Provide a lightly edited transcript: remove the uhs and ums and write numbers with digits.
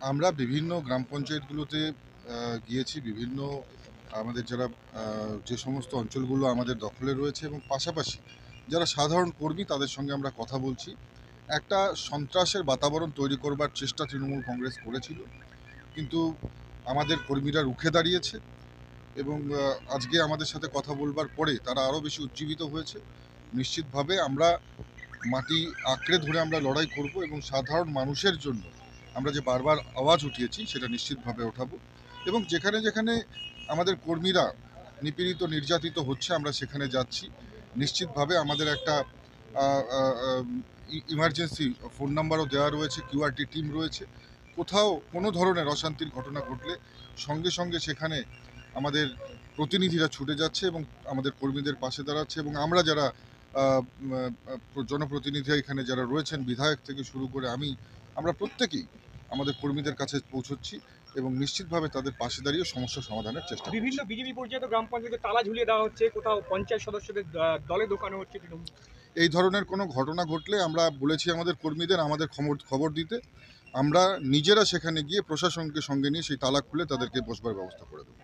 আমরা বিভিন্ন গ্রাম পঞ্চায়েতগুলোতে গিয়েছি। বিভিন্ন আমাদের যারা যে সমস্ত অঞ্চলগুলো আমাদের দখলে রয়েছে এবং পাশাপাশি যারা সাধারণ কর্মী তাদের সঙ্গে আমরা কথা বলছি। একটা সন্ত্রাসের বাতাবরণ তৈরি করবার চেষ্টা তৃণমূল কংগ্রেস করেছিল। কিন্তু আমাদের কর্মীরা রুখে দাঁড়িয়েছে এবং আজকে আমাদের সাথে কথা বলবার পরে তারা আরও বেশি উজ্জীবিত হয়েছে। নিশ্চিতভাবে আমরা মাটি আঁকড়ে ধরে আমরা লড়াই করব এবং সাধারণ মানুষের জন্য আমরা যে বারবার আওয়াজ উঠিয়েছি সেটা নিশ্চিতভাবে ওঠাবো এবং যেখানে যেখানে আমাদের কর্মীরা নিপীড়িত নির্যাতিত হচ্ছে আমরা সেখানে যাচ্ছি। নিশ্চিতভাবে আমাদের একটা ইমার্জেন্সি ফোন নাম্বারও দেওয়া রয়েছে, কিউআরটি টিম রয়েছে। কোথাও কোনো ধরনের অশান্তির ঘটনা ঘটলে সঙ্গে সঙ্গে সেখানে আমাদের প্রতিনিধিরা ছুটে যাচ্ছে এবং আমাদের কর্মীদের পাশে দাঁড়াচ্ছে এবং আমরা যারা জনপ্রতিনিধি এখানে যারা রয়েছেন বিধায়ক থেকে শুরু করে আমরা প্রত্যেকেই আমাদের কর্মীদের কাছে পৌঁছচ্ছি এবং নিশ্চিতভাবে তাদের পাশে দাঁড়িয়ে সমস্যা সমাধানের চেষ্টা করছি। বিভিন্ন বিজেপি পরিচালিত গ্রাম পঞ্চায়েতে তালা ঝুলিয়ে দেওয়া হচ্ছে, কোথাও পঞ্চায়েত সদস্যদের দলে ঢোকানো হচ্ছে তৃণমূল। এই ধরনের কোনো ঘটনা ঘটলে আমরা বলেছি আমাদের কর্মীদের আমাদের খবর দিতে। আমরা নিজেরা সেখানে গিয়ে প্রশাসনকে সঙ্গে নিয়ে সেই তালা খুলে তাদেরকে বসবার ব্যবস্থা করে দেবো।